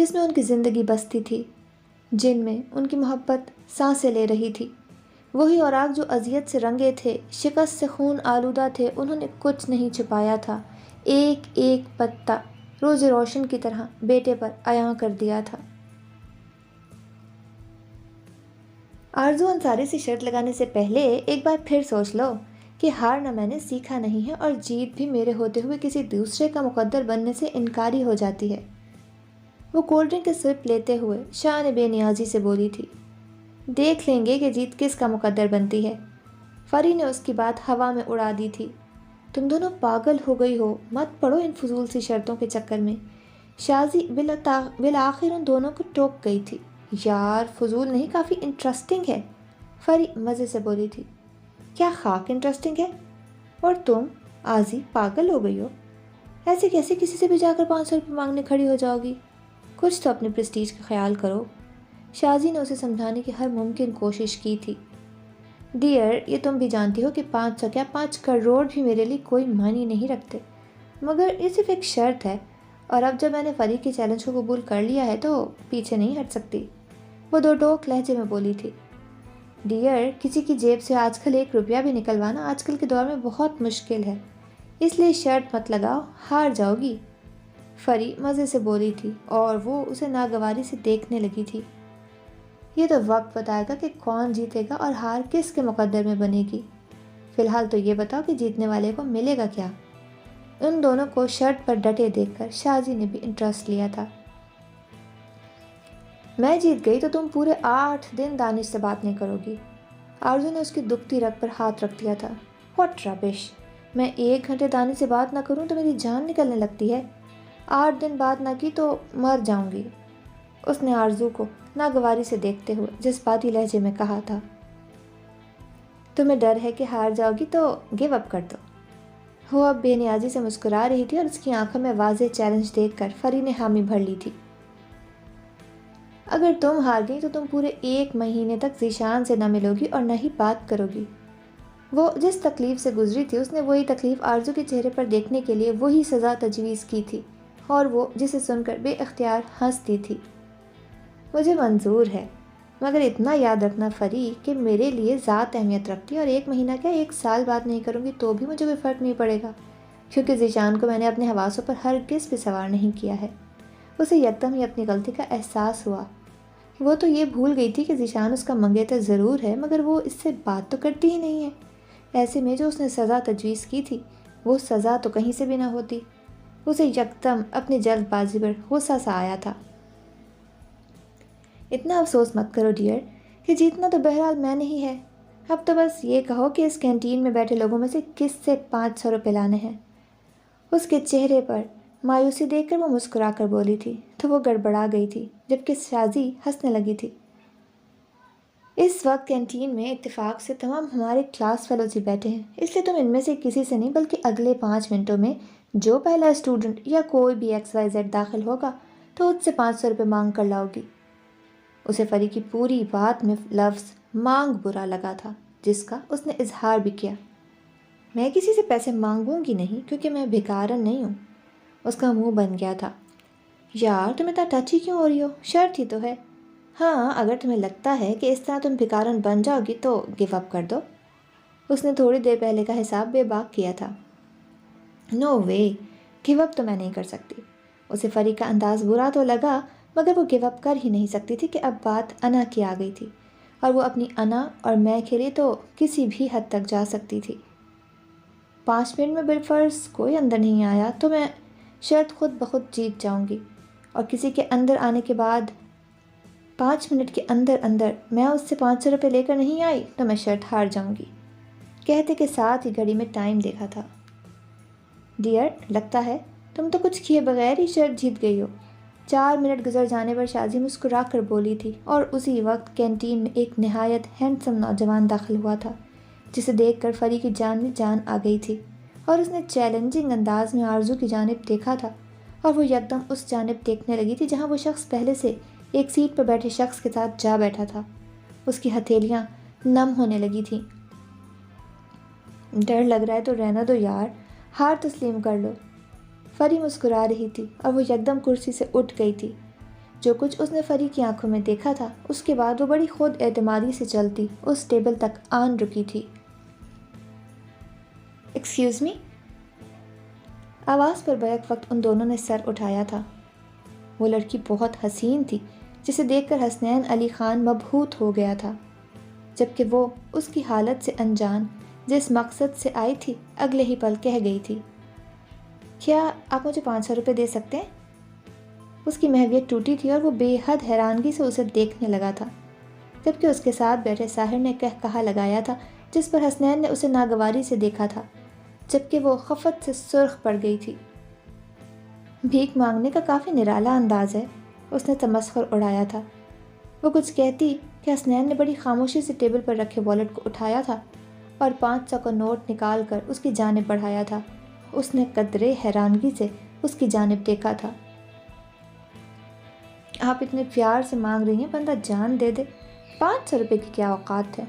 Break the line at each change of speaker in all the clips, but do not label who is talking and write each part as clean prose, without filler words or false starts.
جس میں ان کی زندگی بستی تھی، جن میں ان کی محبت سانسیں لے رہی تھی۔ وہی اوراق جو اذیت سے رنگے تھے، شکست سے خون آلودہ تھے، انہوں نے کچھ نہیں چھپایا تھا، ایک ایک پتا روز روشن کی طرح بیٹے پر عیاں کر دیا تھا۔ آرزو انصاری سے شرط لگانے سے پہلے ایک بار پھر سوچ لو کہ ہارنا میں نے سیکھا نہیں ہے، اور جیت بھی میرے ہوتے ہوئے کسی دوسرے کا مقدر بننے سے انکاری ہو جاتی ہے۔ وہ کولڈ ڈرنک کے سپ لیتے ہوئے شان بے نیازی سے بولی تھی۔ دیکھ لیں گے کہ جیت کس کا مقدر بنتی ہے۔ فری نے اس کی بات ہوا میں اڑا دی تھی۔ تم دونوں پاگل ہو گئی ہو، مت پڑو ان فضول سی شرطوں کے چکر میں۔ شازی بالآخر ان دونوں کو ٹوک گئی تھی۔ یار فضول نہیں، کافی انٹرسٹنگ ہے، فری مزے سے بولی تھی۔ کیا خاک انٹرسٹنگ ہے؟ اور تم آزی پاگل ہو گئی ہو، ایسے کیسے کسی سے بھی جا کر 500 روپے مانگنے کھڑی ہو جاؤ گی؟ کچھ تو اپنے پریسٹیج کا خیال کرو۔ شازی نے اسے سمجھانے کی ہر ممکن کوشش کی تھی۔ ڈیئر، یہ تم بھی جانتی ہو کہ 500 کیا 5 کروڑ بھی میرے لیے کوئی معنی نہیں رکھتے، مگر یہ صرف ایک شرط ہے، اور اب جب میں نے فری کے چیلنج کو قبول کر لیا ہے تو پیچھے نہیں ہٹ سکتی، وہ دو ٹوک لہجے میں بولی تھی۔ ڈیئر، کسی کی جیب سے آج کل 1 روپیہ بھی نکلوانا آج کل کے دور میں بہت مشکل ہے، اس لیے شرط مت لگاؤ، ہار جاؤ گی، فری مزے سے بولی تھی، اور وہ اسے ناگواری سے دیکھنے لگی تھی۔ یہ تو وقت بتائے گا کہ کون جیتے گا اور ہار کس کے مقدر میں بنے گی۔ فی الحال تو یہ بتاؤ کہ جیتنے والے کو ملے گا کیا؟ ان دونوں کو شرط پر ڈٹے دیکھ کر شازی نے بھی انٹرسٹ لیا تھا۔ میں جیت گئی تو تم پورے 8 دن دانش سے بات نہیں کرو گی۔ آرزو نے اس کی دکھتی رگ پر ہاتھ رکھ دیا تھا۔ واٹ ربش، میں 1 گھنٹے دانش سے بات نہ کروں تو میری جان نکلنے لگتی ہے، 8 دن بات نہ کی تو مر جاؤں گی، اس نے آرزو کو ناگواری سے دیکھتے ہوئے جذباتی لہجے میں کہا تھا۔ تمہیں ڈر ہے کہ ہار جاؤ گی تو گیو اپ کر دو۔ وہ اب بے نیازی سے مسکرا رہی تھی اور اس کی آنکھوں میں واضح چیلنج دیکھ کر فری نے حامی بھر لی تھی۔ اگر تم ہار گئی تو تم پورے 1 مہینے تک ذیشان سے نہ ملو گی اور نہ ہی بات کرو گی۔ وہ جس تکلیف سے گزری تھی اس نے وہی تکلیف آرزو کے چہرے پر دیکھنے کے لیے وہی سزا تجویز کی تھی، اور وہ جسے سن کر بے اختیار ہنستی تھی۔ مجھے منظور ہے، مگر اتنا یاد رکھنا فری کہ میرے لیے ذات اہمیت رکھتی ہے، اور 1 مہینہ کیا 1 سال بات نہیں کروں گی تو بھی مجھے کوئی فرق نہیں پڑے گا، کیونکہ ذیشان کو میں نے اپنے حواسوں پر ہرگز بھی سوار نہیں کیا ہے۔ اسے یکدم ہی اپنی غلطی کا احساس ہوا۔ وہ تو یہ بھول گئی تھی کہ ذیشان اس کا منگیتر ضرور ہے، مگر وہ اس سے بات تو کرتی ہی نہیں ہے۔ ایسے میں جو اس نے سزا تجویز کی تھی وہ سزا تو کہیں سے بھی نہ ہوتی۔ اسے یکدم اپنی جلد بازی پر غصہ سا آیا تھا۔ اتنا افسوس مت کرو ڈیئر کہ جیتنا تو بہرحال میں نہیں ہے، اب تو بس یہ کہو کہ اس کینٹین میں بیٹھے لوگوں میں سے کس سے 500 روپے لانے ہیں۔ اس کے چہرے پر مایوسی دیکھ کر وہ مسکرا کر بولی تھی تو وہ گڑبڑا گئی تھی، جبکہ شازی ہنسنے لگی تھی۔ اس وقت کینٹین میں اتفاق سے تمام ہمارے کلاس فیلوز ہی بیٹھے ہیں، اس لیے تم ان میں سے کسی سے نہیں بلکہ اگلے 5 منٹوں میں جو پہلا اسٹوڈنٹ یا کوئی بھی XYZ داخل ہوگا تو اس سے 500 روپے مانگ کر لاؤ گی۔ اسے فری کی پوری بات میں لفظ مانگ برا لگا تھا، جس کا اس نے اظہار بھی کیا۔ میں کسی سے پیسے مانگوں گی نہیں، کیونکہ میں بھکارن نہیں ہوں۔ اس کا منہ بن گیا تھا۔ یار تم اتنا ٹچی کیوں ہو رہی ہو، شرط ہی تو ہے۔ ہاں اگر تمہیں لگتا ہے کہ اس طرح تم بھکارن بن جاؤ گی تو گیو اپ کر دو۔ اس نے تھوڑی دیر پہلے کا حساب بے باک کیا تھا۔ نو وے، گیو اپ تو میں نہیں کر سکتی۔ اسے فری کا انداز برا تو لگا، مگر وہ گیو اپ کر ہی نہیں سکتی تھی کہ اب بات انا کی آ گئی تھی، اور وہ اپنی انا اور میں کے لیے تو کسی بھی حد تک جا سکتی تھی۔ 5 منٹ میں بالفرض کوئی اندر نہیں آیا تو میں شرط خود بخود جیت جاؤں گی، اور کسی کے اندر آنے کے بعد 5 منٹ کے اندر اندر میں اس سے 500 روپے لے کر نہیں آئی تو میں شرط ہار جاؤں گی، کہتے کے ساتھ ہی گھڑی میں ٹائم دیکھا تھا۔ ڈیئر، لگتا ہے تم تو کچھ کیے بغیر ہی شرط جیت گئی ہو۔ 4 منٹ گزر جانے پر شازی مسکرا کر بولی تھی، اور اسی وقت کینٹین میں ایک نہایت ہینڈسم نوجوان داخل ہوا تھا، جسے دیکھ کر فری کی جان میں جان آ گئی تھی، اور اس نے چیلنجنگ انداز میں آرزو کی جانب دیکھا تھا، اور وہ یکدم اس جانب دیکھنے لگی تھی جہاں وہ شخص پہلے سے ایک سیٹ پر بیٹھے شخص کے ساتھ جا بیٹھا تھا۔ اس کی ہتھیلیاں نم ہونے لگی تھیں۔ ڈر لگ رہا ہے تو رہنا دو یار، ہار تسلیم کر لو۔ فری مسکرا رہی تھی اور وہ یکدم کرسی سے اٹھ گئی تھی۔ جو کچھ اس نے فری کی آنکھوں میں دیکھا تھا اس کے بعد وہ بڑی خود اعتمادی سے چلتی اس ٹیبل تک آن رکی تھی۔ Excuse me? آواز پر بیک وقت ان دونوں نے سر اٹھایا تھا۔ وہ لڑکی بہت حسین تھی جسے دیکھ کر حسنین علی خان مبہوت ہو گیا تھا، جبکہ وہ اس کی حالت سے انجان جس مقصد سے آئی تھی اگلے ہی پل کہہ گئی تھی، کیا آپ مجھے 500 روپے دے سکتے ہیں؟ اس کی محویت ٹوٹی تھی اور وہ بے حد حیرانگی سے اسے دیکھنے لگا تھا، جبکہ اس کے ساتھ بیٹھے ساحر نے کہا لگایا تھا جس پر حسنین نے اسے ناگواری سے دیکھا تھا، جبکہ وہ خفت سے سرخ پڑ گئی تھی۔ بھیک مانگنے کا کافی نرالا انداز ہے، اس نے تمسخر اڑایا تھا۔ وہ کچھ کہتی کہ حسنین نے بڑی خاموشی سے ٹیبل پر رکھے والیٹ کو اٹھایا تھا اور 500 کا نوٹ نکال کر اس کی جانب بڑھایا تھا۔ اس نے قدرے حیرانگی سے اس کی جانب دیکھا تھا۔ آپ اتنے پیار سے مانگ رہی ہیں، بندہ جان دے دے، 500 روپے کی کیا اوقات ہے؟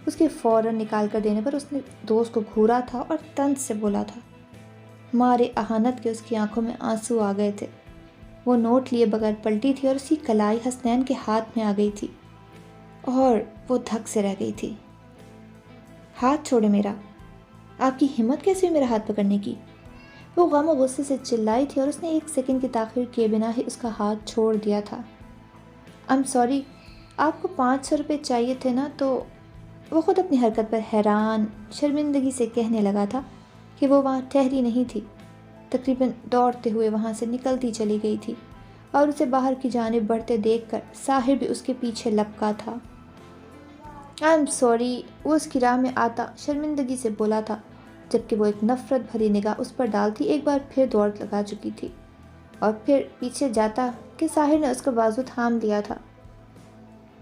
اس کے فوراً نکال کر دینے پر اس نے دوست کو گھورا تھا اور طنز سے بولا تھا۔ مارے اہانت کے اس کی آنکھوں میں آنسو آ گئے تھے۔ وہ نوٹ لیے بغیر پلٹی تھی اور اس کی کلائی حسنین کے ہاتھ میں آ گئی تھی اور وہ دھک سے رہ گئی تھی۔ ہاتھ چھوڑے میرا، آپ کی ہمت کیسے ہوئی میرا ہاتھ پکڑنے کی؟ وہ غم و غصے سے چلائی تھی اور اس نے 1 سیکنڈ کی تاخیر کیے بنا ہی اس کا ہاتھ چھوڑ دیا تھا۔ سوری، آپ کو 500 روپے چاہیے تھے نا؟ تو وہ خود اپنی حرکت پر حیران شرمندگی سے کہنے لگا تھا کہ وہ وہاں ٹھہری نہیں تھی، تقریباً دوڑتے ہوئے وہاں سے نکلتی چلی گئی تھی اور اسے باہر کی جانب بڑھتے دیکھ کر ساحر بھی اس کے پیچھے لپکا تھا۔ سوری، وہ اس کی راہ میں آتا شرمندگی سے بولا تھا، جبکہ وہ ایک نفرت بھری نگاہ اس پر ڈالتی ایک بار پھر دوڑ لگا چکی تھی اور پھر پیچھے جاتا کہ ساحر نے اس کا بازو تھام لیا تھا۔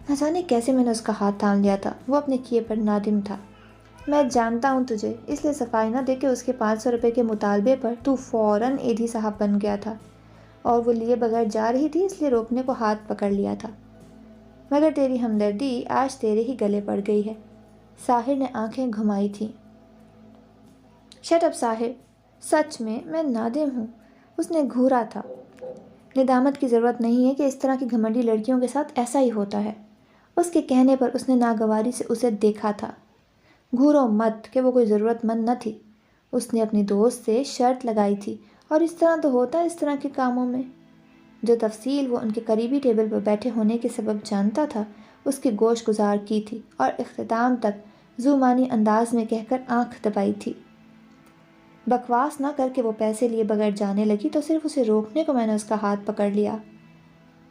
نہ جانے کیسے میں نے اس کا ہاتھ تھام لیا تھا، وہ اپنے کیے پر نادم تھا۔ میں جانتا ہوں تجھے، اس لیے صفائی نہ دے کے اس کے 500 روپے کے مطالبے پر تو فوراً ایدھی صاحب بن گیا تھا اور وہ لیے بغیر جا رہی تھی، اس لیے روکنے کو ہاتھ پکڑ لیا تھا، مگر تیری ہمدردی آج تیرے ہی گلے پڑ گئی ہے۔ ساحر نے آنکھیں گھمائی تھیں۔ شٹ اپ ساحر، سچ میں نادم ہوں، اس نے گھورا تھا۔ ندامت کی ضرورت نہیں ہے کہ اس طرح کی گھمنڈی لڑکیوں کے ساتھ ایسا ہی ہوتا ہے۔ اس کے کہنے پر اس نے ناگواری سے اسے دیکھا تھا۔ گھورو مت کہ وہ کوئی ضرورت مند نہ تھی، اس نے اپنی دوست سے شرط لگائی تھی اور اس طرح تو ہوتا ہے اس طرح کے کاموں میں۔ جو تفصیل وہ ان کے قریبی ٹیبل پر بیٹھے ہونے کے سبب جانتا تھا اس کی گوش گزار کی تھی اور اختتام تک زومانی انداز میں کہہ کر آنکھ دبائی تھی، بکواس نہ کر کے وہ پیسے لیے بغیر جانے لگی تو صرف اسے روکنے کو میں نے اس کا ہاتھ پکڑ لیا۔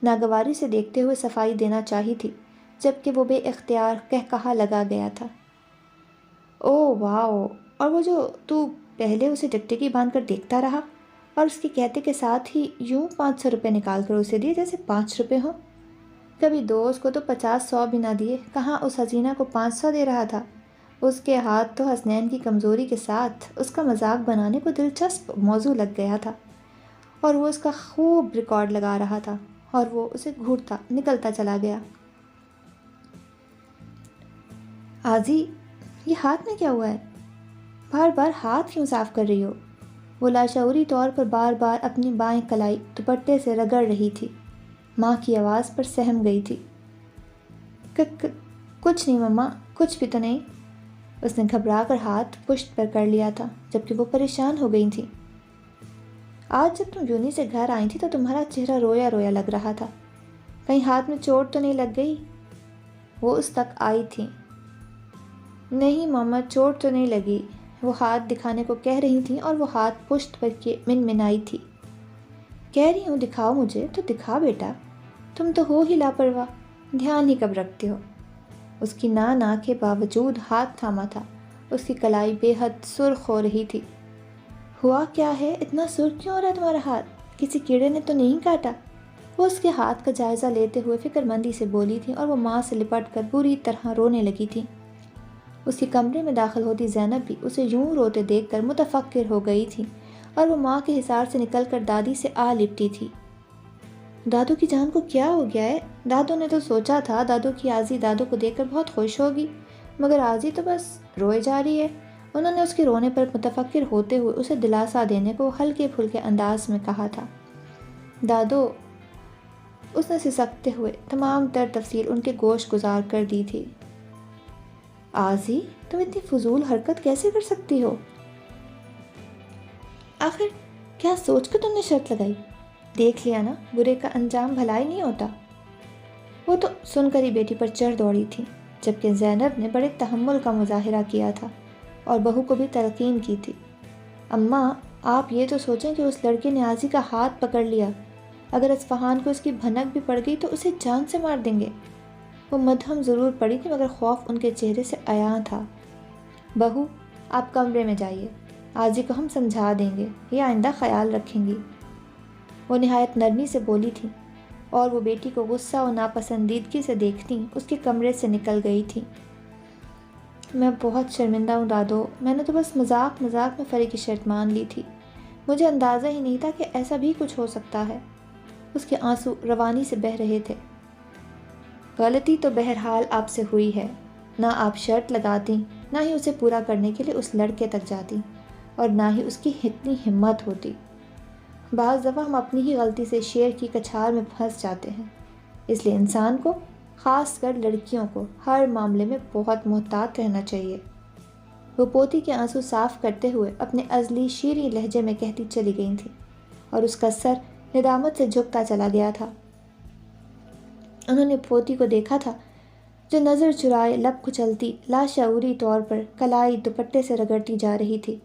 ناگواری سے دیکھتے ہوئے صفائی دینا چاہی تھی، جبکہ وہ بے اختیار کہا لگا گیا تھا۔ او واو، اور وہ جو تو پہلے اسے ٹکٹکی باندھ کر دیکھتا رہا اور اس کے کہتے کے ساتھ ہی یوں 500 روپے نکال کر اسے دیے جیسے 5 روپے ہوں۔ کبھی دوست کو تو 50-100 بھی نہ دیے، کہاں اس حسینہ کو 500 دے رہا تھا۔ اس کے ہاتھ تو حسنین کی کمزوری کے ساتھ اس کا مذاق بنانے کو دلچسپ موضوع لگ گیا تھا اور وہ اس کا خوب ریکارڈ لگا رہا تھا اور وہ اسے گھورتا نکلتا چلا گیا۔ آزی، یہ ہاتھ میں کیا ہوا ہے؟ بار بار ہاتھ کیوں صاف کر رہی ہو؟ وہ لاشعوری طور پر بار بار اپنی بائیں کلائی دوپٹے سے رگڑ رہی تھی۔ ماں کی آواز پر سہم گئی تھی۔ کچھ نہیں مما، کچھ بھی تو نہیں۔ اس نے گھبرا کر ہاتھ پشت پر کر لیا تھا، جبکہ وہ پریشان ہو گئی تھیں۔ آج جب تم جونی سے گھر آئی تھی تو تمہارا چہرہ رویا رویا لگ رہا تھا، کہیں ہاتھ میں چوٹ تو نہیں لگ گئی؟ وہ اس تک آئی تھی۔ نہیں ماما، چوٹ تو نہیں لگی، وہ ہاتھ دکھانے کو کہہ رہی تھیں اور وہ ہاتھ پشت پر کے منمنائی تھی۔ کہہ رہی ہوں دکھاؤ مجھے تو دکھا بیٹا، تم تو ہو ہی لاپرواہ، دھیان ہی کب رکھتے ہو؟ اس کی نا کے باوجود ہاتھ تھاما تھا۔ اس کی کلائی بے حد سرخ ہو رہی تھی۔ ہوا کیا ہے؟ اتنا سرخ کیوں ہو رہا ہے تمہارا ہاتھ؟ کسی کیڑے نے تو نہیں کاٹا؟ وہ اس کے ہاتھ کا جائزہ لیتے ہوئے فکر مندی سے بولی تھی اور وہ ماں سے لپٹ کر بری طرح رونے لگی تھی۔ اس کے کمرے میں داخل ہوتی زینب بھی اسے یوں روتے دیکھ کر متفکر ہو گئی تھی اور وہ ماں کے حصار سے نکل کر دادی سے آ لپٹی تھی۔ دادو کی جان کو کیا ہو گیا ہے؟ دادو نے تو سوچا تھا دادو کی آزی دادو کو دیکھ کر بہت خوش ہوگی، مگر آزی تو بس روئے جا رہی ہے۔ انہوں نے اس کے رونے پر متفکر ہوتے ہوئے اسے دلاسا دینے کو ہلکے پھلکے انداز میں کہا تھا، دادو اس نے سسکتے ہوئے تمام تر تفصیل ان کے گوش گزار کر دی تھی۔ آزی، تم اتنی فضول حرکت کیسے کر سکتی ہو؟ آخر کیا سوچ کر تم نے شرط لگائی؟ دیکھ لیا نا، برے کا انجام بھلائی نہیں ہوتا۔ وہ تو سن کر ہی بیٹی پر چڑھ دوڑی تھی، جبکہ زینب نے بڑے تحمل کا مظاہرہ کیا تھا اور بہو کو بھی تلقین کی تھی۔ اماں، آپ یہ تو سوچیں کہ اس لڑکے نے آزی کا ہاتھ پکڑ لیا، اگر اصفہان کو اس کی بھنک بھی پڑ گئی تو اسے جان سے مار دیں گے۔ وہ مدہم ضرور پڑی تھی مگر خوف ان کے چہرے سے عیاں تھا۔ بہو، آپ کمرے میں جائیے، آزی کو ہم سمجھا دیں گے، یہ آئندہ خیال رکھیں گی۔ وہ نہایت نرمی سے بولی تھی اور وہ بیٹی کو غصہ و ناپسندیدگی سے دیکھتی اس کے کمرے سے نکل گئی تھی۔ میں بہت شرمندہ ہوں دادو، میں نے تو بس مذاق مذاق میں فری کی شرط مان لی تھی، مجھے اندازہ ہی نہیں تھا کہ ایسا بھی کچھ ہو سکتا ہے۔ اس کے آنسو روانی سے بہہ رہے تھے۔ غلطی تو بہرحال آپ سے ہوئی ہے، نہ آپ شرط لگاتی، نہ ہی اسے پورا کرنے کے لیے اس لڑکے تک جاتی، اور نہ ہی اس کی اتنی ہمت ہوتی۔ بعض دفعہ ہم اپنی ہی غلطی سے شیر کی کچھار میں پھنس جاتے ہیں، اس لیے انسان کو، خاص کر لڑکیوں کو، ہر معاملے میں بہت محتاط رہنا چاہیے۔ وہ پوتی کے آنسو صاف کرتے ہوئے اپنے ازلی شیریں لہجے میں کہتی چلی گئی تھیں، اور اس کا سر ندامت سے جھکتا چلا گیا تھا۔ انہوں نے پوتی کو دیکھا تھا جو نظر چرائے لب کچلتی لاشعوری طور پر کلائی دوپٹے سے رگڑتی جا رہی تھی۔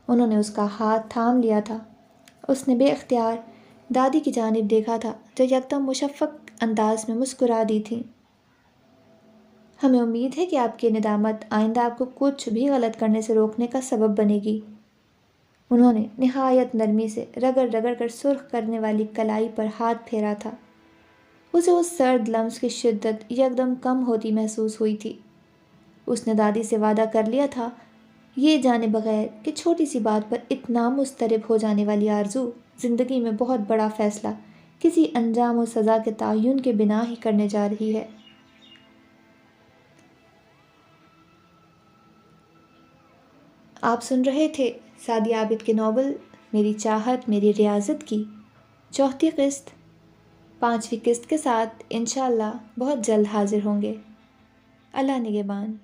انہوں نے اس کا ہاتھ تھام لیا تھا۔ اس نے بے اختیار دادی کی جانب دیکھا تھا جو یکدم مشفق انداز میں مسکرا دی تھی۔ ہمیں امید ہے کہ آپ کی ندامت آئندہ آپ کو کچھ بھی غلط کرنے سے روکنے کا سبب بنے گی۔ انہوں نے نہایت نرمی سے رگڑ رگڑ کر سرخ کرنے والی کلائی پر ہاتھ پھیرا تھا۔ اسے اس سرد لمس کی شدت یکدم کم ہوتی محسوس ہوئی تھی۔ اس نے دادی سے وعدہ کر لیا تھا، یہ جانے بغیر کہ چھوٹی سی بات پر اتنا مضطرب ہو جانے والی آرزو زندگی میں بہت بڑا فیصلہ کسی انجام و سزا کے تعین کے بنا ہی کرنے جا رہی ہے۔ آپ سن رہے تھے سعدیہ عابد کے ناول میری چاہت میری ریاضت کی چوتھی قسط۔ 5ویں قسط کے ساتھ انشاءاللہ بہت جلد حاضر ہوں گے۔ اللہ نگہبان۔